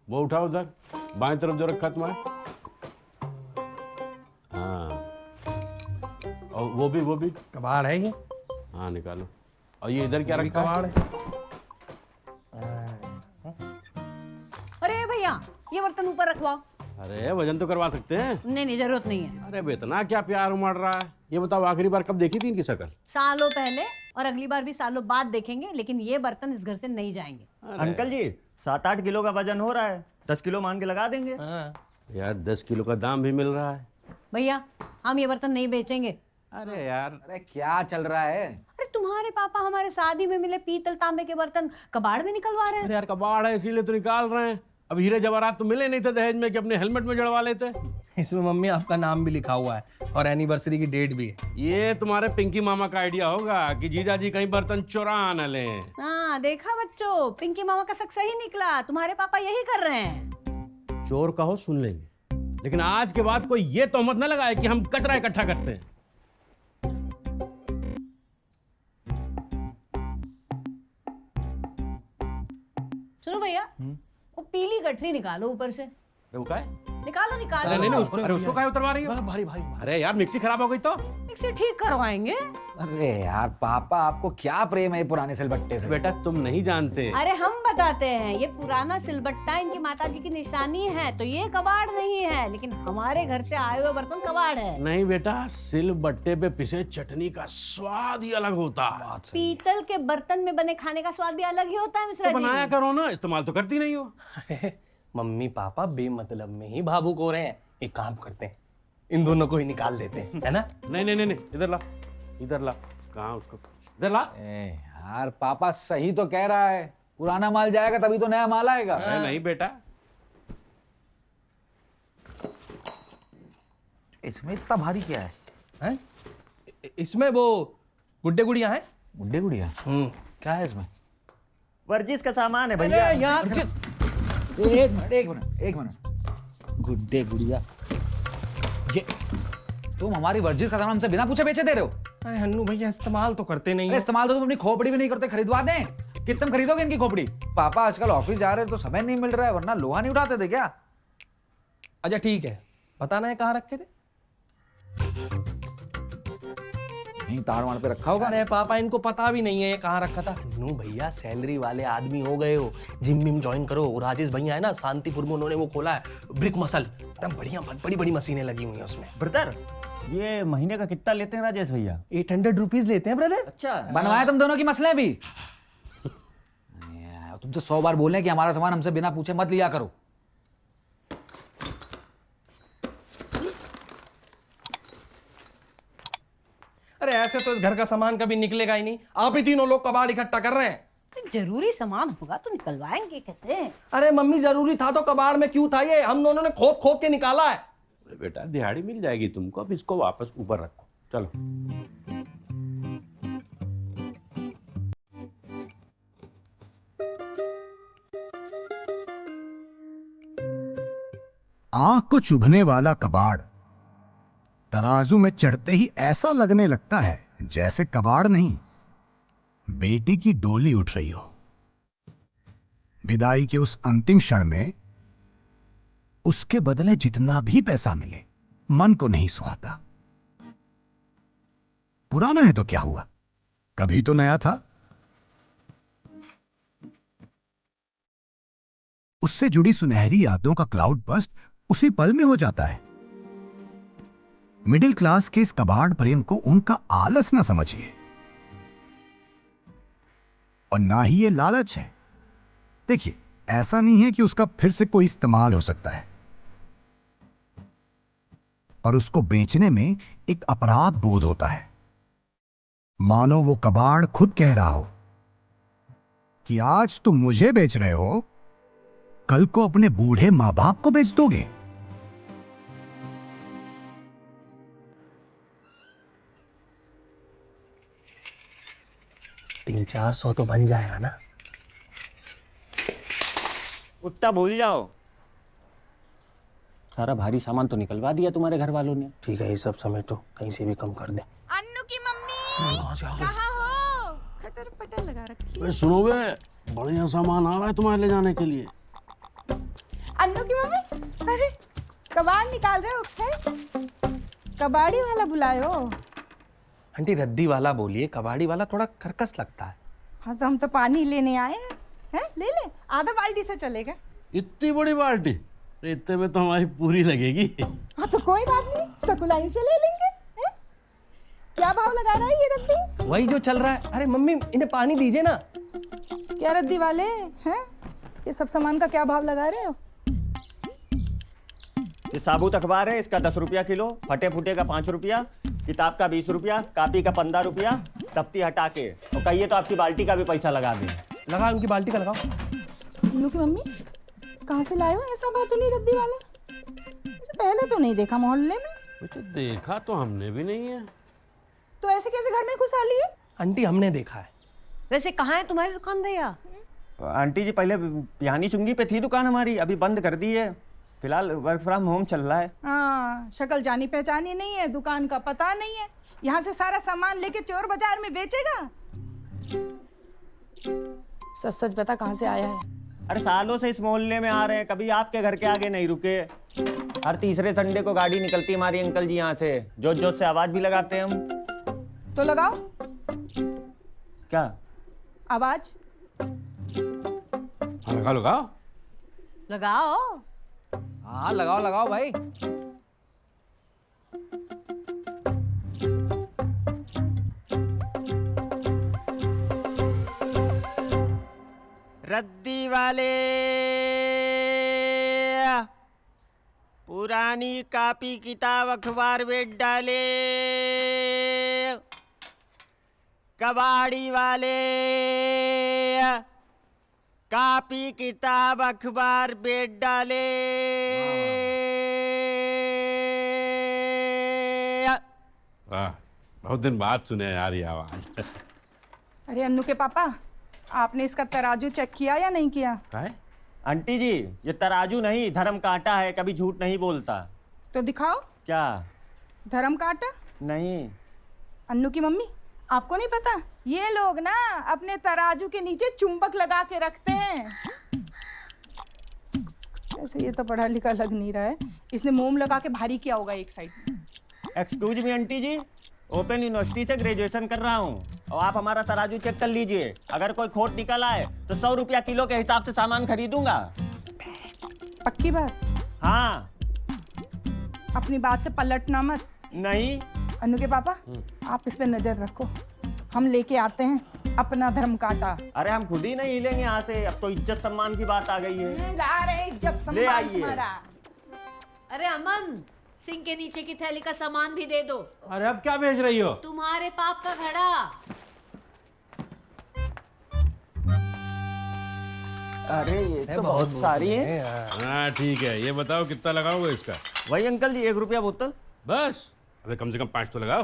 वो उठाओ उधर, बाएं तरफ जो रखा तुम्हारे। हाँ, और वो भी कबाड़ है ये? हाँ निकालो। और ये इधर क्या रखा कबाड़ है? अरे भैया, ये बर्तन ऊपर रखवाओ। अरे वजन तो करवा सकते हैं। नहीं, जरूरत नहीं है। अरे इतना क्या प्यार उमड़ रहा है। ये बताओ आखिरी बार कब देखी थी इनकी शक्ल? सालों पहले, और अगली बार भी सालों बाद देखेंगे, लेकिन ये बर्तन इस घर से नहीं जाएंगे। अंकल जी 7-8 किलो का वजन हो रहा है, 10 किलो मान के लगा देंगे। यार 10 किलो का दाम भी मिल रहा है। भैया, हम ये बर्तन नहीं बेचेंगे। अरे यार, अरे क्या चल रहा है? अरे तुम्हारे पापा हमारे शादी में मिले पीतल तांबे के बर्तन कबाड़ में निकलवा रहे हैं। अरे यार कबाड़ है इसीलिए तो निकाल रहे हैं। अब हीरे जवाहरात तो मिले नहीं थे दहेज में कि अपने हेलमेट में जड़वा लेते। इसमें मम्मी आपका नाम भी लिखा हुआ है और एनिवर्सरी की डेट भी है। ये तुम्हारे पिंकी मामा का आइडिया होगा कि जीजा जी कहीं बर्तन चुरा न लें। हाँ देखा बच्चों, पिंकी मामा का शक सही निकला। तुम्हारे पापा यही कर रहे हैं। चोर कहो सुन लेंगे, लेकिन आज के बाद कोई ये तोहमत न लगाए कि हम कचरा इकट्ठा करते हैं। सुनो भैया, वो पीली गठरी निकालो ऊपर से। वो क्या है? निकालो निकालो। अरे नहीं उसको काहे उतरवा रही हो? भारी भारी। अरे यार मिक्सी खराब हो गई तो इसे ठीक करवाएंगे। अरे यार पापा, आपको क्या प्रेम है ये पुराने सिलबट्टे से? बेटा तुम नहीं जानते। अरे हम बताते हैं, ये पुराना सिलबट्टा इनकी माताजी की निशानी है, तो ये कबाड़ नहीं है, लेकिन हमारे घर से आए हुए बर्तन कबाड़ है। नहीं बेटा, सिल बट्टे पे पिसे चटनी का स्वाद ही अलग होता है। पीतल के बर्तन में बने खाने का स्वाद भी अलग ही होता है मिश्रा तो जी। बनाया करो ना, इस्तेमाल तो करती नहीं हो। अरे मम्मी पापा बेमतलब में ही भावुक हो रहे हैं। एक काम करते हैं, इन दोनों को ही निकाल देते हैं, है ना? नहीं, इधर ला। कहाँ उसको? इधर ला। ए यार पापा सही तो कह रहा है, पुराना माल जाएगा तभी तो नया माल आएगा। अरे नहीं बेटा, इसमें इतना भारी क्या है? हैं? इसमें वो गुड्डे गुड़िया हैं। गुड्डे गुड़िया क्या है इसमें? वर्जिश का सामान है भैया। यार एक मिनट। गुड्डे गुड़िया, ये तुम हमारी वर्जिश का सामान हमसे बिना पूछे बेचे दे रहे हो? अरे हन्नू भैया इस्तेमाल तो करते नहीं अरे हो। इस्तेमाल तो तुम अपनी खोपड़ी भी नहीं करते, खरीदवा दें। कितने खरीदोगे इनकी खोपड़ी? पापा आजकल ऑफिस जा रहे हैं तो समय नहीं मिल रहा है, वरना लोहा नहीं उठाते थे क्या? अच्छा ठीक है, बताना है कहाँ रखे थे? नहीं तार वाड़ पे रखा होगा। अरे पापा इनको पता भी नहीं है ये कहाँ रखा था। नू भैया सैलरी वाले आदमी हो गए हो, जिम विम ज्वाइन करो। वो राजेश भैया है ना शांतिपुर में, उन्होंने वो खोला है ब्रिक मसल, एकदम बढ़िया बड़ी बड़ी मशीनें लगी हुई हैं उसमें। ब्रदर, ये महीने का कितना लेते हैं राजेश भैया? 800 रुपीज लेते हैं ब्रदर। अच्छा, बनवाए तुम दोनों की मसले भी। तुमसे 100 बार बोले कि हमारा सामान हमसे बिना पूछे मत लिया करो। अरे ऐसे तो इस घर का सामान कभी निकलेगा ही नहीं। आप ही तीनों लोग कबाड़ इकट्ठा कर रहे हैं। जरूरी सामान होगा तो निकलवाएंगे कैसे? अरे मम्मी जरूरी था तो कबाड़ में क्यों था? ये हम दोनों ने खोद खोद के निकाला है। अरे बेटा दिहाड़ी मिल जाएगी तुमको, अब इसको वापस ऊपर रखो। चलो आंख को चुभने वाला कबाड़ तराजू में चढ़ते ही ऐसा लगने लगता है जैसे कबाड़ नहीं, बेटी की डोली उठ रही हो। विदाई के उस अंतिम क्षण में उसके बदले जितना भी पैसा मिले मन को नहीं सुहाता। पुराना है तो क्या हुआ, कभी तो नया था। उससे जुड़ी सुनहरी यादों का क्लाउड बस्ट उसी पल में हो जाता है। मिडिल क्लास के इस कबाड़ प्रेम को उनका आलस ना समझिए, और ना ही ये लालच है। देखिए, ऐसा नहीं है कि उसका फिर से कोई इस्तेमाल हो सकता है, और उसको बेचने में एक अपराध बोध होता है। मानो वो कबाड़ खुद कह रहा हो कि आज तुम मुझे बेच रहे हो, कल को अपने बूढ़े मां बाप को बेच दोगे। तीन 400 तो बन जाएगा ना? उतना भूल जाओ। सारा भारी सामान तो निकलवा दिया तुम्हारे घर वालों ने। ठीक है, ये सब समेटो, कहीं से भी कम कर दे। अन्नू की मम्मी कहाँ हो? खटर पटर लगा रखी है। सुनो बे, बढ़िया सामान आ रहा है तुम्हारे ले जाने के लिए। अन्नू की मम्मी, अरे कबाड़ निकाल रहे हो? है कबाड़ी वाला बुलाए हो? आंटी रद्दी वाला बोलिए, कबाड़ी वाला थोड़ा कर्कश लगता है। हाँ तो हम तो पानी लेने आए हैं। हैं? ले ले, आधा बाल्टी से चलेगा। इतनी बड़ी बाल्टी? तो इतने में तो हमारी पूरी लगेगी। हाँ तो कोई बात नहीं, सकुलाई से ले लेंगे। हैं? क्या भाव लगा रहा है ये रद्दी? वही जो चल रहा है। अरे मम्मी इन्हें पानी दीजिए ना। क्या रद्दी वाले हैं? ये सब सामान का क्या भाव लगा रहे हो? ये साबुत अखबार है, इसका 10 रुपया किलो, फटे फूटे का 5 रुपया, किताब का 20 रुपया, कापी का 15 रुपया, तफ्ती हटा के। और कहिए तो आपकी बाल्टी का भी पैसा लगा दें। लगा, उनकी बाल्टी का लगाओ। अन्नू की मम्मी, कहाँ से लाए हो ऐसा बातूनी रद्दी वाला? इसे पहले तो नहीं देखा मोहल्ले में। तो देखा तो हमने भी नहीं है। तो ऐसे कैसे घर में घुसा लिए? आंटी हमने देखा है। वैसे कहाँ है तुम्हारी दुकान भैया? आंटी जी पहले पिहानी चुंगी पे थी दुकान हमारी, अभी बंद कर दी है। फिलहाल वर्क फ्रॉम होम चल रहा है। हाँ, शक्ल जानी पहचानी नहीं है, दुकान का पता नहीं है, यहाँ से सारा सामान लेके चोर बाजार में बेचेगा। सच सच बता, कहाँ से आया है? अरे सालों से इस मोहल्ले में आ रहे हैं, कभी आपके घर के आगे नहीं रुके। हर तीसरे संडे को गाड़ी निकलती है हमारी अंकल जी यहाँ से, जोत जोत से आवाज भी लगाते हैं हम। तो लगाओ क्या आवाज। हाँ लगाओ लगाओ लगाओ। हाँ लगाओ लगाओ भाई। रद्दी वाले, पुरानी कापी किताब अखबार बेच डाले। कबाड़ी वाले, कापी किताब अखबार बेच डाले। वाह, बहुत दिन बाद सुने यार ये आवाज। अरे अन्नू के पापा, आपने इसका तराजू चेक किया या नहीं किया? क्या है? आंटी जी, ये तराजू नहीं, धर्म कांटा है, कभी झूठ नहीं बोलता। तो दिखाओ। क्या? धर्म कांटा? नहीं। अन्नू की मम्मी, आपको नहीं पता? ये लोग ना अपने तराजू के नीचे चुंबक लगा के रखते हैं। ऐसे ये तो पढ़ा लिखा लग नहीं रहा है, इसने मोम लगा के भारी किया होगा एक साइड। एक्सक्यूज मी आंटी जी, ओपन यूनिवर्सिटी से ग्रेजुएशन कर रहा हूँ और आप हमारा तराजू चेक कर लीजिए। अगर कोई खोट निकल आए तो 100 रुपया किलो के हिसाब से सामान खरीदूंगा। पक्की बात? हाँ। अपनी बात से पलटना मत। नहीं। अन्नू के पापा, आप इस पे नजर रखो, हम लेके आते हैं अपना धर्म कांटा। अरे हम खुद ही नहीं हिलेंगे यहाँ से, अब तो इज्जत सम्मान की बात आ गई है। ला रहे इज्जत ले सम्मान आइए। तुम्हारा। अरे अमन, सिंह के नीचे की थैली का सामान भी दे दो। अरे अब क्या भेज रही हो? तुम्हारे पाप का घड़ा। अरे ये तो बहुत सारी है। हाँ ठीक है, ये बताओ कितना लगाओगे इसका? वही अंकल जी, 1 रुपया बोतल। बस? अबे कम से कम 5 तो लगाओ।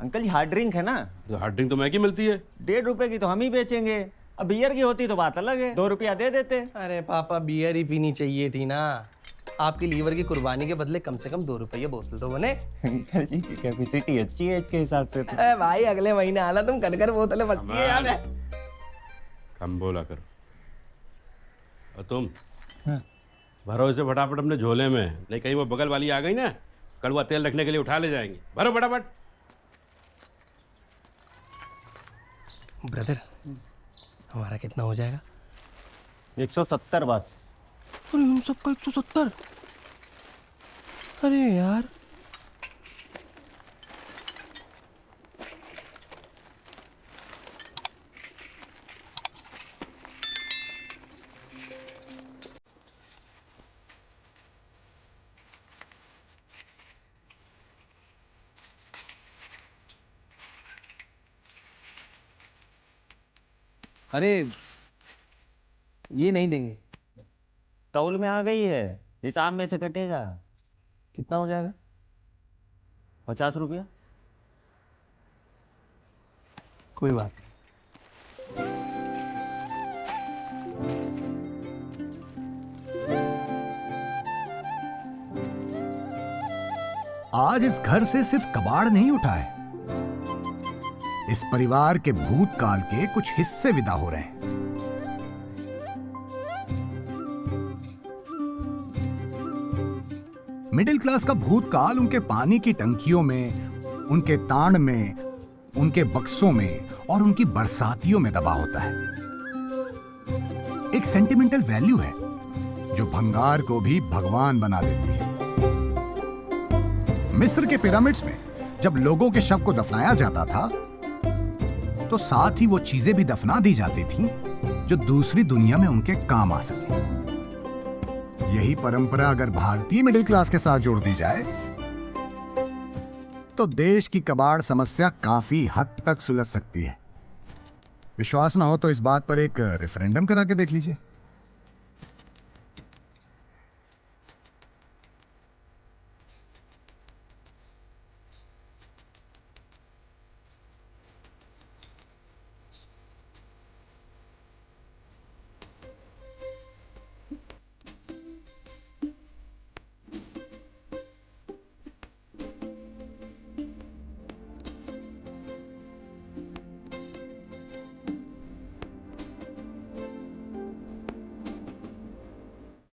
अंकल जी हार्ड ड्रिंक है ना? तो हार्ड ड्रिंक तो महंगी मिलती है। 1.5 रुपए की तो हम ही बेचेंगे। अब बियर की होती तो बात अलग है, 2 रुपया दे देते। अरे पापा बियर ही पीनी चाहिए थी ना। आपकी लीवर की कुर्बानी के बदले कम से कम 2 रुपये बोतल तो बने। अंकल जी की कैपेसिटी अच्छी है इसके हिसाब से तो। अरे भाई अगले महीने आना, तुम कर बोतलें बचती है यार। कम बोला करो। और तुम भरो इसे फटाफट अपने झोले में, नहीं कहीं वो बगल वाली आ गई ना, कड़वा तेल रखने के लिए उठा ले जाएंगे। भरो फटाफट। ब्रदर, हमारा कितना हो जाएगा? 170 बस। अरे हम सबका 170? अरे यार, अरे ये नहीं देंगे। तौल में आ गई है, हिसाब में से कटेगा। कितना हो जाएगा? 50 रुपया। कोई बात नहीं। आज इस घर से सिर्फ कबाड़ नहीं उठा है, इस परिवार के भूतकाल के कुछ हिस्से विदा हो रहे हैं। मिडिल क्लास का भूतकाल उनके पानी की टंकियों में, उनके ताड़ में, उनके बक्सों में और उनकी बरसातियों में दबा होता है। एक सेंटिमेंटल वैल्यू है जो भंगार को भी भगवान बना देती है। मिस्र के पिरामिड्स में जब लोगों के शव को दफनाया जाता था तो साथ ही वो चीजें भी दफना दी जाती थीं जो दूसरी दुनिया में उनके काम आ सके। यही परंपरा अगर भारतीय मिडिल क्लास के साथ जोड़ दी जाए तो देश की कबाड़ समस्या काफी हद तक सुलझ सकती है। विश्वास ना हो तो इस बात पर एक रेफरेंडम करा के देख लीजिए।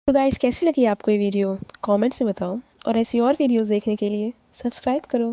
तो गाइस कैसी लगी आपको ये वीडियो कमेंट्स में बताओ और ऐसी और वीडियोस देखने के लिए सब्सक्राइब करो।